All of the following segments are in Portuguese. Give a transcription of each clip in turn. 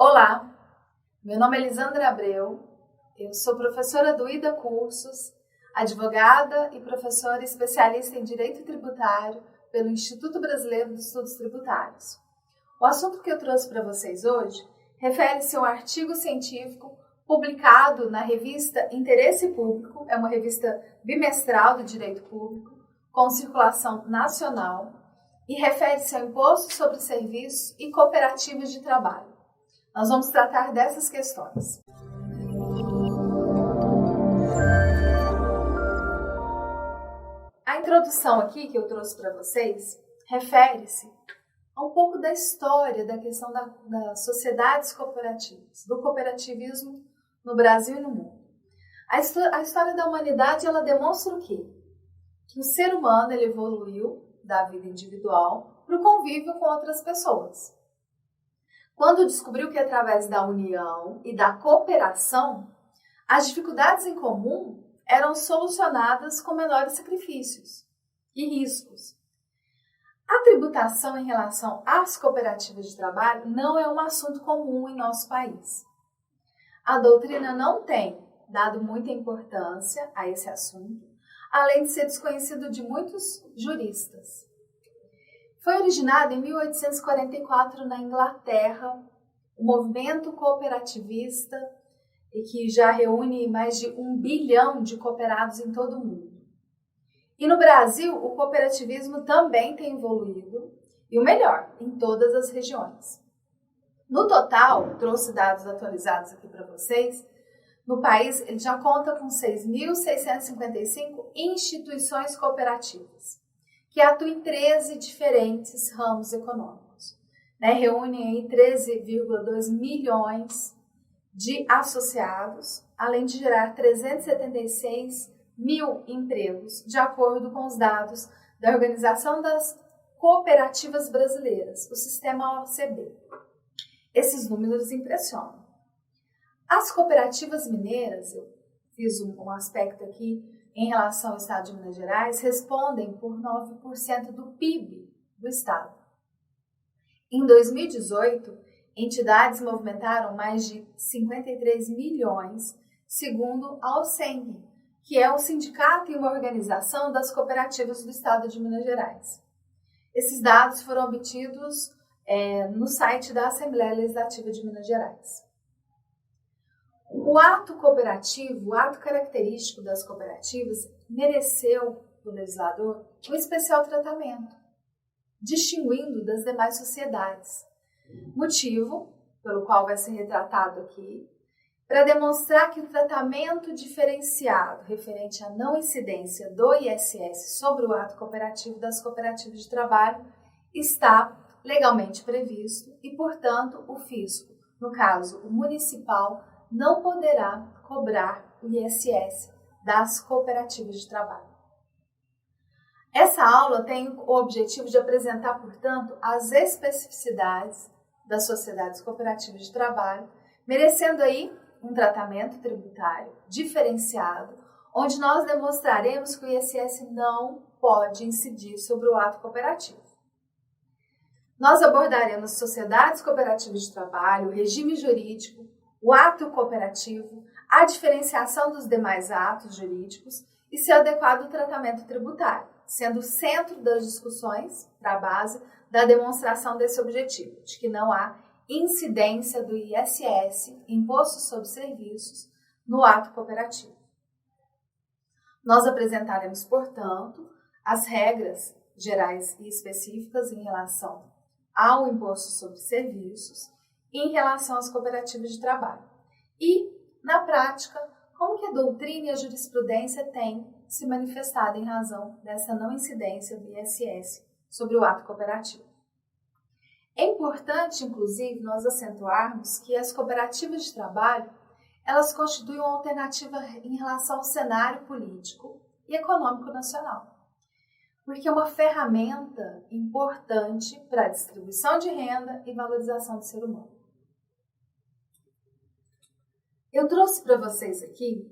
Olá, meu nome é Elisandra Abreu, eu sou professora do IDA Cursos, advogada e professora especialista em Direito Tributário pelo Instituto Brasileiro de Estudos Tributários. O assunto que eu trouxe para vocês hoje refere-se a um artigo científico publicado na revista Interesse Público, é uma revista bimestral do Direito Público, com circulação nacional, e refere-se ao Imposto sobre Serviços e Cooperativas de Trabalho. Nós vamos tratar dessas questões. A introdução aqui que eu trouxe para vocês refere-se a um pouco da história da questão das sociedades cooperativas, do cooperativismo no Brasil e no mundo. A história da humanidade ela demonstra o quê? Que o ser humano ele evoluiu da vida individual para o convívio com outras pessoas. Quando descobriu que através da união e da cooperação, as dificuldades em comum eram solucionadas com menores sacrifícios e riscos. A tributação em relação às cooperativas de trabalho não é um assunto comum em nosso país. A doutrina não tem dado muita importância a esse assunto, além de ser desconhecido de muitos juristas. Foi originado em 1844 na Inglaterra, o movimento cooperativista, e que já reúne mais de 1 bilhão de cooperados em todo o mundo. E no Brasil, o cooperativismo também tem evoluído, e o melhor, em todas as regiões. No total, trouxe dados atualizados aqui para vocês, no país ele já conta com 6.655 instituições cooperativas, que atuam em 13 diferentes ramos econômicos. Reúnem aí 13,2 milhões de associados, além de gerar 376 mil empregos, de acordo com os dados da Organização das Cooperativas Brasileiras, o sistema OCB. Esses números impressionam. As cooperativas mineiras, eu fiz um aspecto aqui em relação ao estado de Minas Gerais, respondem por 9% do PIB do estado. Em 2018, entidades movimentaram mais de 53 milhões, segundo a OCENG, que é o sindicato e uma organização das cooperativas do estado de Minas Gerais. Esses dados foram obtidos no site da Assembleia Legislativa de Minas Gerais. O ato cooperativo, o ato característico das cooperativas, mereceu do legislador um especial tratamento, distinguindo das demais sociedades. Motivo pelo qual vai ser retratado aqui, para demonstrar que o tratamento diferenciado referente à não incidência do ISS sobre o ato cooperativo das cooperativas de trabalho está legalmente previsto e, portanto, o fisco, no caso o municipal, não poderá cobrar o ISS das cooperativas de trabalho. Essa aula tem o objetivo de apresentar, portanto, as especificidades das sociedades cooperativas de trabalho, merecendo aí um tratamento tributário diferenciado, onde nós demonstraremos que o ISS não pode incidir sobre o ato cooperativo. Nós abordaremos sociedades cooperativas de trabalho, o regime jurídico, o ato cooperativo, a diferenciação dos demais atos jurídicos e seu adequado tratamento tributário, sendo o centro das discussões da base da demonstração desse objetivo, de que não há incidência do ISS, Imposto sobre Serviços, no ato cooperativo. Nós apresentaremos, portanto, as regras gerais e específicas em relação ao Imposto sobre Serviços e em relação às cooperativas de trabalho. E, na prática, como que a doutrina e a jurisprudência têm se manifestado em razão dessa não incidência do ISS sobre o ato cooperativo. É importante, inclusive, nós acentuarmos que as cooperativas de trabalho, elas constituem uma alternativa em relação ao cenário político e econômico nacional, porque é uma ferramenta importante para a distribuição de renda e valorização do ser humano. Eu trouxe para vocês aqui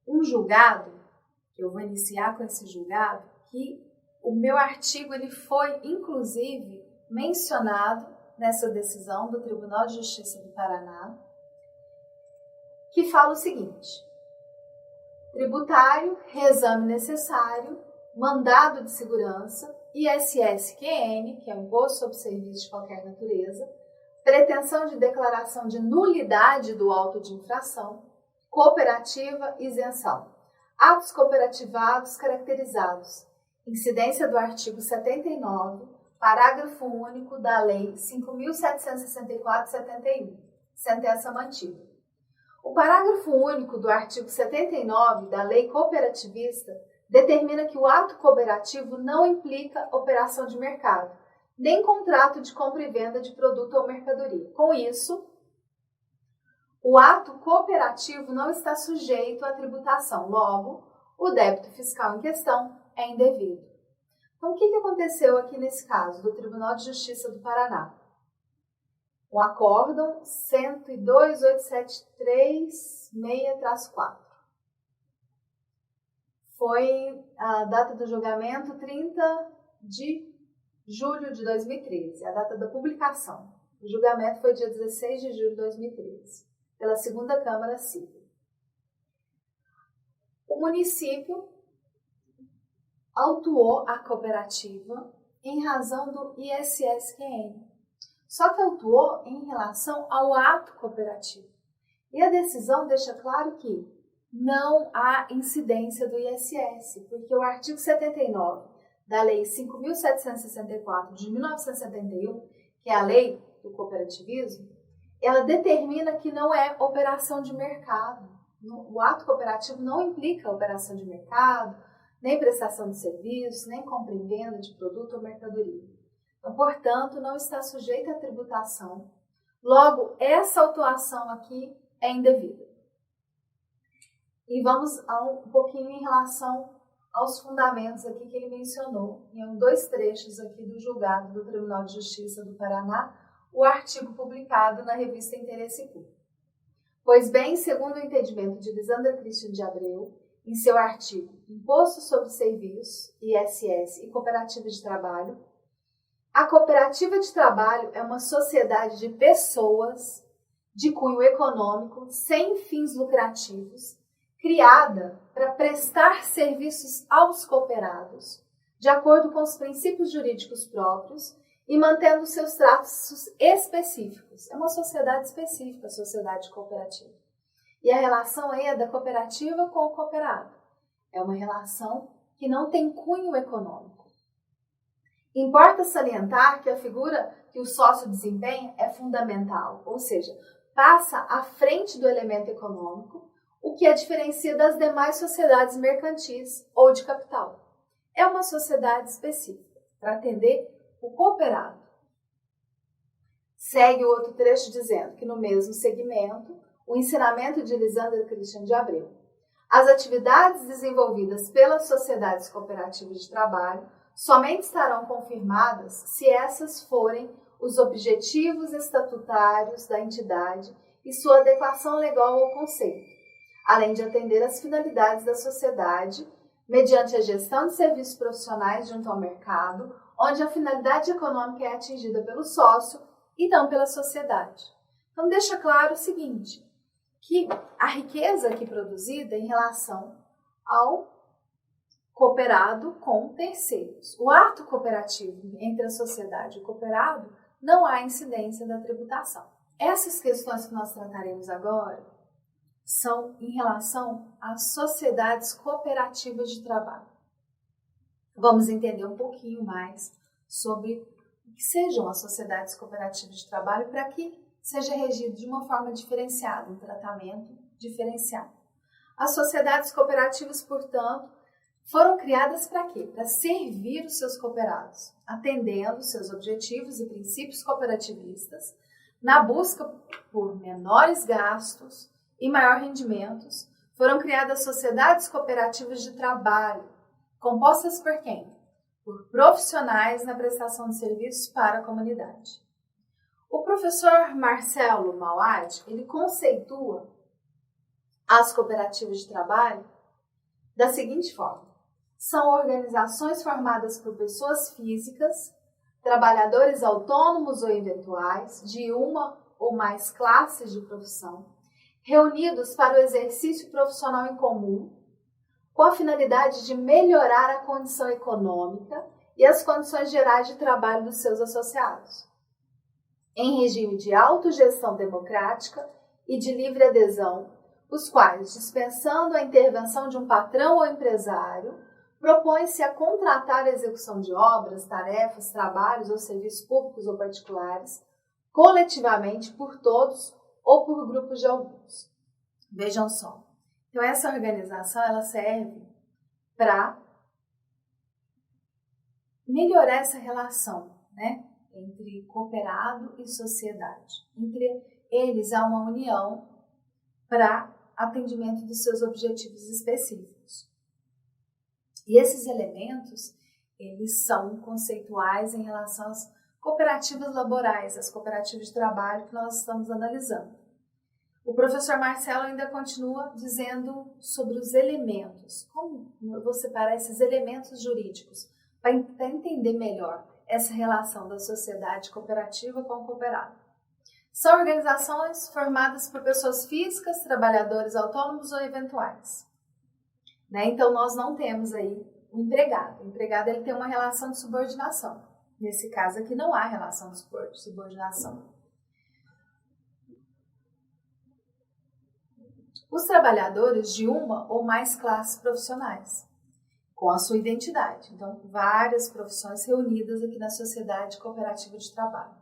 um julgado, que eu vou iniciar com esse julgado, que o meu artigo ele foi, inclusive, mencionado nessa decisão do Tribunal de Justiça do Paraná, que fala o seguinte: tributário, reexame necessário, mandado de segurança, ISS-QN, que é o Imposto sobre Serviços de Qualquer Natureza, pretensão de declaração de nulidade do auto de infração, cooperativa, isenção, atos cooperativados caracterizados, incidência do artigo 79, parágrafo único da Lei 5.764/71, sentença mantida. O parágrafo único do artigo 79 da Lei Cooperativista determina que o ato cooperativo não implica operação de mercado, nem contrato de compra e venda de produto ou mercadoria. Com isso, o ato cooperativo não está sujeito à tributação, logo, o débito fiscal em questão é indevido. Então, o que aconteceu aqui nesse caso do Tribunal de Justiça do Paraná? O Acórdão 102.873/6-4. Foi a data do julgamento 30 de julho de 2013, a data da publicação. O julgamento foi dia 16 de julho de 2013, pela Segunda Câmara Civil. O município autuou a cooperativa em razão do ISS-QN. Só que autuou em relação ao ato cooperativo. E a decisão deixa claro que não há incidência do ISS, porque o artigo 79 da Lei 5.764 de 1971, que é a lei do cooperativismo, ela determina que não é operação de mercado. O ato cooperativo não implica operação de mercado, nem prestação de serviço, nem compra e venda de produto ou mercadoria. Então, portanto, não está sujeita à tributação. Logo, essa autuação aqui é indevida. E vamos um pouquinho em relação aos fundamentos aqui que ele mencionou, em 2 trechos aqui do julgado do Tribunal de Justiça do Paraná, o artigo publicado na revista Interesse Público. Pois bem, segundo o entendimento de Lisandra Christian de Abreu, em seu artigo Imposto sobre Serviços, ISS e Cooperativa de Trabalho, a cooperativa de trabalho é uma sociedade de pessoas de cunho econômico sem fins lucrativos, criada para prestar serviços aos cooperados, de acordo com os princípios jurídicos próprios e mantendo seus traços específicos. É uma sociedade específica, a sociedade cooperativa. E a relação aí é da cooperativa com o cooperado. É uma relação que não tem cunho econômico. Importa salientar que a figura que o sócio desempenha é fundamental, ou seja, passa à frente do elemento econômico, o que a diferencia das demais sociedades mercantis ou de capital. É uma sociedade específica, para atender o cooperado. Segue o outro trecho dizendo que no mesmo segmento, o ensinamento de Lisandra Christian de Abreu. As atividades desenvolvidas pelas sociedades cooperativas de trabalho somente estarão confirmadas se essas forem os objetivos estatutários da entidade e sua adequação legal ao conceito, além de atender às finalidades da sociedade, mediante a gestão de serviços profissionais junto ao mercado, onde a finalidade econômica é atingida pelo sócio e não pela sociedade. Então, deixa claro o seguinte, que a riqueza aqui produzida em relação ao cooperado com terceiros. O ato cooperativo entre a sociedade e o cooperado não há incidência da tributação. Essas questões que nós trataremos agora são em relação às sociedades cooperativas de trabalho. Vamos entender um pouquinho mais sobre o que sejam as sociedades cooperativas de trabalho para que seja regido de uma forma diferenciada, um tratamento diferenciado. As sociedades cooperativas, portanto, foram criadas para quê? Para servir os seus cooperados, atendendo seus objetivos e princípios cooperativistas, na busca por menores gastos e maior rendimentos. Foram criadas sociedades cooperativas de trabalho, compostas por quem? Por profissionais na prestação de serviços para a comunidade. O professor Marcelo Mauad, ele conceitua as cooperativas de trabalho da seguinte forma: são organizações formadas por pessoas físicas trabalhadores autônomos ou eventuais de uma ou mais classes de profissão, reunidos para o exercício profissional em comum, com a finalidade de melhorar a condição econômica e as condições gerais de trabalho dos seus associados, em regime de autogestão democrática e de livre adesão, os quais, dispensando a intervenção de um patrão ou empresário, propõe-se a contratar a execução de obras, tarefas, trabalhos ou serviços públicos ou particulares, coletivamente por todos ou por grupos de alguns. Vejam só. Então, essa organização ela serve para melhorar essa relação, né, entre cooperado e sociedade. Entre eles há uma união para atendimento dos seus objetivos específicos. E esses elementos, eles são conceituais em relação às cooperativas laborais, as cooperativas de trabalho que nós estamos analisando. O professor Marcelo ainda continua dizendo sobre os elementos. Como eu vou separar esses elementos jurídicos para entender melhor essa relação da sociedade cooperativa com o cooperado? São organizações formadas por pessoas físicas, trabalhadores autônomos ou eventuais. Né? Então, nós não temos aí o empregado. O empregado ele tem uma relação de subordinação. Nesse caso aqui, não há relação de subordinação. Os trabalhadores de uma ou mais classes profissionais, com a sua identidade. Então, várias profissões reunidas aqui na sociedade cooperativa de trabalho.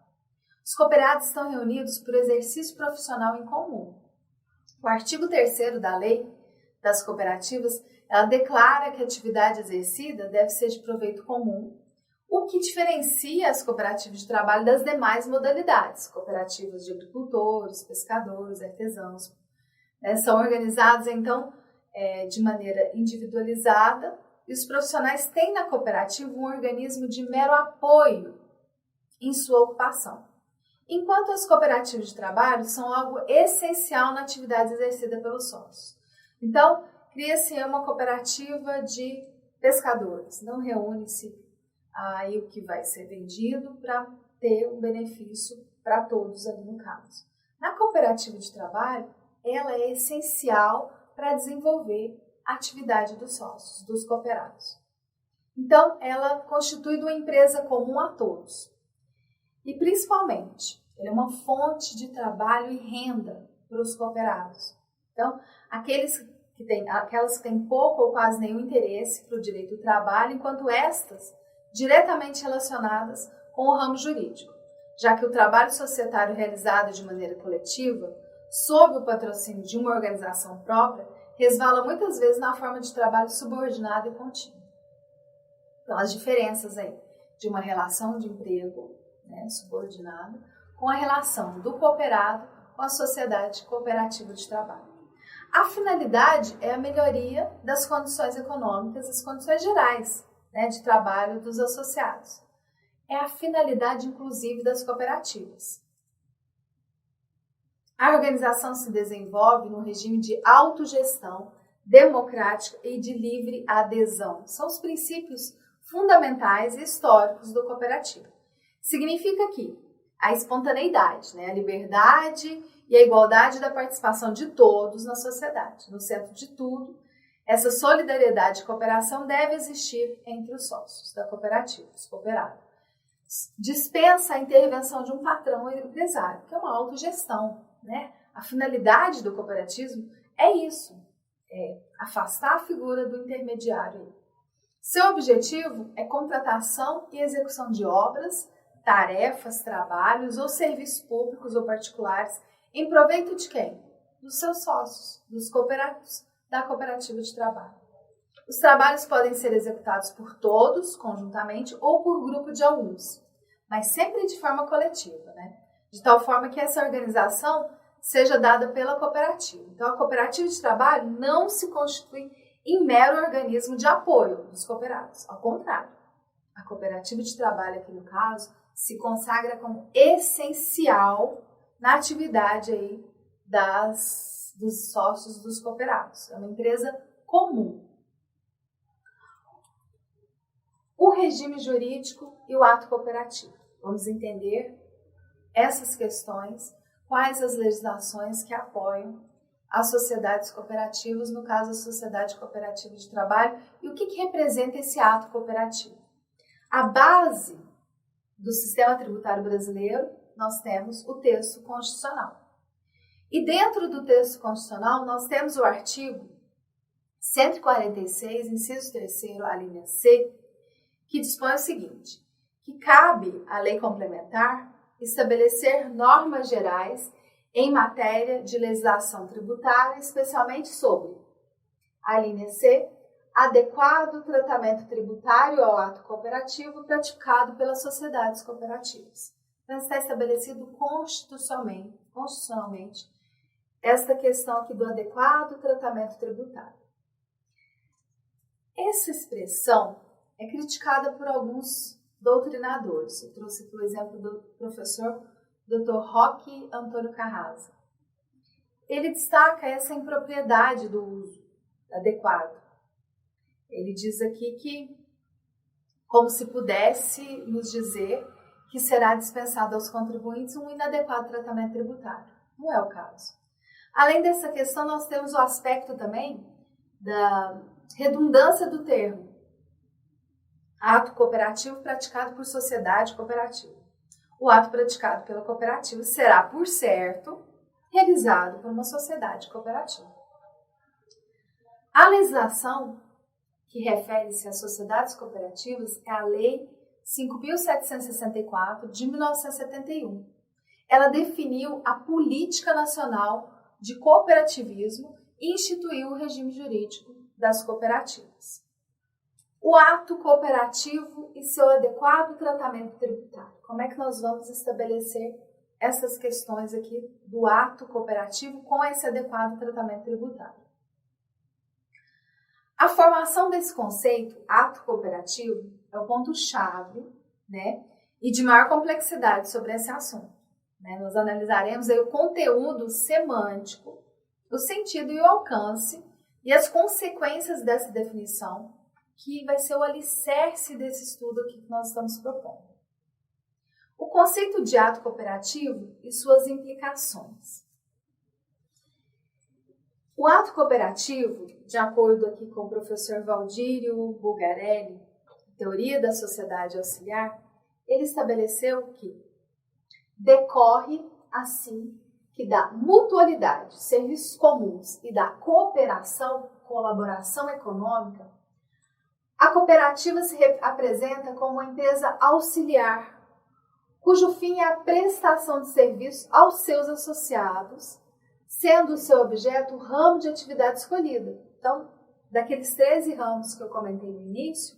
Os cooperados estão reunidos por exercício profissional em comum. O artigo 3º da Lei das Cooperativas, ela declara que a atividade exercida deve ser de proveito comum, o que diferencia as cooperativas de trabalho das demais modalidades, cooperativas de agricultores, pescadores, artesãos. São organizados, então, de maneira individualizada, e os profissionais têm na cooperativa um organismo de mero apoio em sua ocupação. Enquanto as cooperativas de trabalho são algo essencial na atividade exercida pelos sócios. Então, cria-se uma cooperativa de pescadores, não reúne-se aí o que vai ser vendido para ter um benefício para todos ali no caso. Na cooperativa de trabalho, ela é essencial para desenvolver a atividade dos sócios, dos cooperados. Então, ela constitui uma empresa comum a todos. E, principalmente, ela é uma fonte de trabalho e renda para os cooperados. Então, aquelas que têm pouco ou quase nenhum interesse para o direito do trabalho, enquanto estas, diretamente relacionadas com o ramo jurídico, já que o trabalho societário realizado de maneira coletiva, sob o patrocínio de uma organização própria, resvala muitas vezes na forma de trabalho subordinado e contínuo. Então, as diferenças aí de uma relação de emprego, né, subordinada, com a relação do cooperado com a sociedade cooperativa de trabalho. A finalidade é a melhoria das condições econômicas, as condições gerais, né, de trabalho dos associados. É a finalidade, inclusive, das cooperativas. A organização se desenvolve no regime de autogestão, democrática e de livre adesão. São os princípios fundamentais e históricos do cooperativo. Significa que a espontaneidade, né, a liberdade e a igualdade da participação de todos na sociedade. No centro de tudo, essa solidariedade e cooperação deve existir entre os sócios da cooperativa, os cooperados. Dispensa a intervenção de um patrão ou empresário, que é uma autogestão. Né? A finalidade do cooperativismo é isso, é afastar a figura do intermediário. Seu objetivo é contratação e execução de obras, tarefas, trabalhos ou serviços públicos ou particulares em proveito de quem? Dos seus sócios, dos cooperados da cooperativa de trabalho. Os trabalhos podem ser executados por todos, conjuntamente, ou por grupo de alguns, mas sempre de forma coletiva, né? De tal forma que essa organização seja dada pela cooperativa. Então, a cooperativa de trabalho não se constitui em mero organismo de apoio dos cooperados. Ao contrário, a cooperativa de trabalho, aqui no caso, se consagra como essencial na atividade aí dos sócios dos cooperados. É uma empresa comum. o regime jurídico e o ato cooperativo. Vamos entender essas questões, quais as legislações que apoiam as sociedades cooperativas, no caso a Sociedade Cooperativa de Trabalho, e o que representa esse ato cooperativo. A base do sistema tributário brasileiro, nós temos o texto constitucional. E dentro do texto constitucional, nós temos o artigo 146, inciso 3º, a linha C, que dispõe o seguinte, que cabe à lei complementar estabelecer normas gerais em matéria de legislação tributária, especialmente sobre a linha C, adequado tratamento tributário ao ato cooperativo praticado pelas sociedades cooperativas. Então, está estabelecido constitucionalmente esta questão aqui do adequado tratamento tributário. Essa expressão é criticada por alguns doutrinadores. Eu trouxe aqui o exemplo do professor Dr. Roque Antônio Carrasa. Ele destaca essa impropriedade do uso adequado. Ele diz aqui que, como se pudesse nos dizer que será dispensado aos contribuintes um inadequado tratamento tributário. Não é o caso. Além dessa questão, nós temos o aspecto também da redundância do termo. Ato cooperativo praticado por sociedade cooperativa. O ato praticado pela cooperativa será, por certo, realizado por uma sociedade cooperativa. A legislação que refere-se às sociedades cooperativas é a Lei 5.764, de 1971. Ela definiu a política nacional de cooperativismo e instituiu o regime jurídico das cooperativas. O ato cooperativo e seu adequado tratamento tributário. Como é que nós vamos estabelecer essas questões aqui do ato cooperativo com esse adequado tratamento tributário? A formação desse conceito, ato cooperativo, é o ponto-chave, né, e de maior complexidade sobre esse assunto. Nós analisaremos aí o conteúdo semântico, o sentido e o alcance e as consequências dessa definição, que vai ser o alicerce desse estudo aqui que nós estamos propondo. O conceito de ato cooperativo e suas implicações. O ato cooperativo, de acordo aqui com o professor Valdírio Bulgarelli, Teoria da Sociedade Auxiliar, ele estabeleceu que decorre, assim, que da mutualidade, serviços comuns e da cooperação, colaboração econômica, a cooperativa se apresenta como uma empresa auxiliar, cujo fim é a prestação de serviço aos seus associados, sendo o seu objeto o ramo de atividade escolhida. Então, daqueles 13 ramos que eu comentei no início,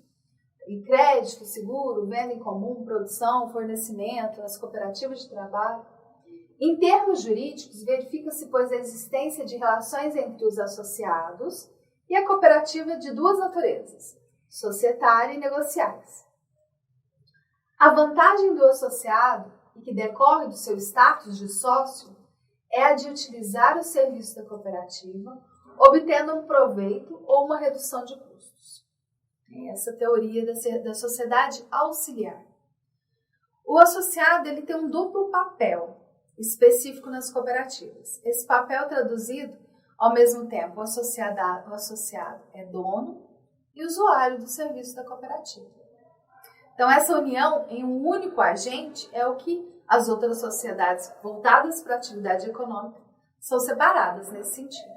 em crédito, seguro, venda em comum, produção, fornecimento, as cooperativas de trabalho, em termos jurídicos, verifica-se, pois, a existência de relações entre os associados e a cooperativa de duas naturezas, societária e negociais. A vantagem do associado, e que decorre do seu status de sócio, é a de utilizar o serviço da cooperativa, obtendo um proveito ou uma redução de custos. Essa teoria da sociedade auxiliar. O associado ele tem um duplo papel específico nas cooperativas. Esse papel traduzido, ao mesmo tempo, o associado é dono e usuário do serviço da cooperativa. Então, essa união em um único agente é o que as outras sociedades voltadas para a atividade econômica são separadas nesse sentido.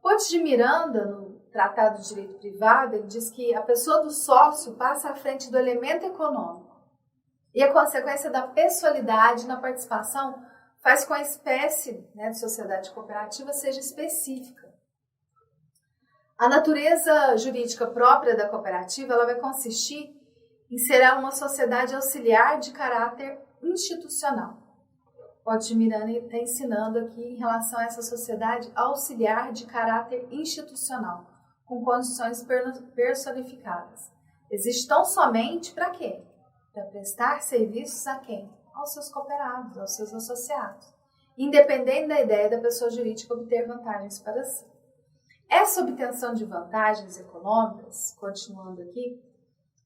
Pontes de Miranda, no Tratado de Direito Privado, ele diz que a pessoa do sócio passa à frente do elemento econômico e a consequência da pessoalidade na participação faz com que a espécie de sociedade cooperativa seja específica. A natureza jurídica própria da cooperativa ela vai consistir em ser uma sociedade auxiliar de caráter institucional. Pontes de Miranda está ensinando aqui em relação a essa sociedade auxiliar de caráter institucional, com condições personificadas. Existe tão somente para quê? Para prestar serviços a quem? Aos seus cooperados, aos seus associados, independente da ideia da pessoa jurídica obter vantagens para si. Essa obtenção de vantagens econômicas, continuando aqui,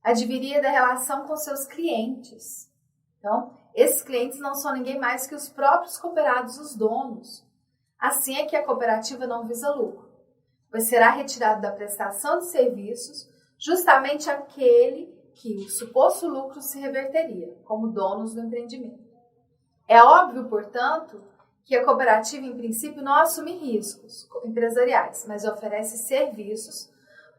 adviria da relação com seus clientes. Então, esses clientes não são ninguém mais que os próprios cooperados, os donos. Assim é que a cooperativa não visa lucro, pois será retirado da prestação de serviços justamente aquele que o suposto lucro se reverteria, como donos do empreendimento. É óbvio, portanto, que a cooperativa, em princípio, não assume riscos empresariais, mas oferece serviços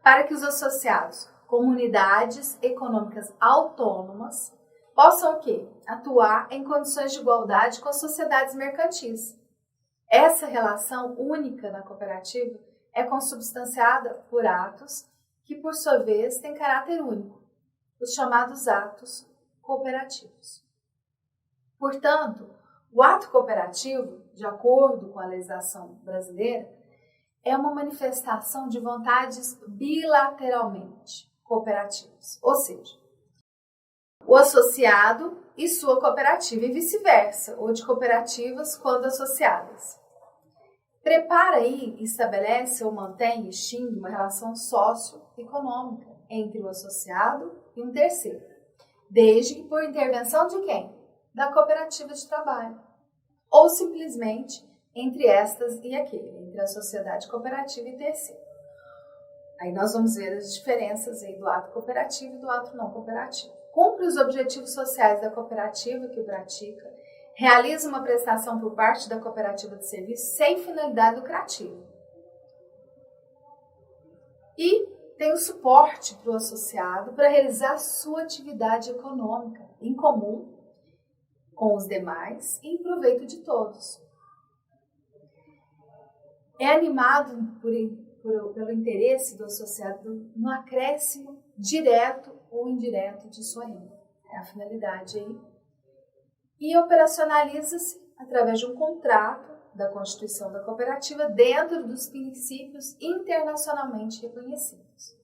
para que os associados, comunidades econômicas autônomas, possam o quê? Atuar em condições de igualdade com as sociedades mercantis. Essa relação única na cooperativa é consubstanciada por atos que, por sua vez, têm caráter único, os chamados atos cooperativos. Portanto, o ato cooperativo, de acordo com a legislação brasileira, é uma manifestação de vontades bilateralmente cooperativas, ou seja, o associado e sua cooperativa e vice-versa, ou de cooperativas quando associadas. Prepara e estabelece ou mantém e extingue uma relação socioeconômica entre o associado e um terceiro, desde que por intervenção de quem? Da cooperativa de trabalho, ou simplesmente entre estas e aquele, entre a sociedade cooperativa e terceiro. Aí nós vamos ver as diferenças aí do ato cooperativo e do ato não cooperativo. Cumpre os objetivos sociais da cooperativa que o pratica, realiza uma prestação por parte da cooperativa de serviço sem finalidade lucrativa. E tem o suporte para o associado para realizar sua atividade econômica em comum com os demais e em proveito de todos. É animado pelo interesse do associado no acréscimo direto ou indireto de sua renda. É a finalidade aí. E operacionaliza-se através de um contrato da constituição da cooperativa dentro dos princípios internacionalmente reconhecidos.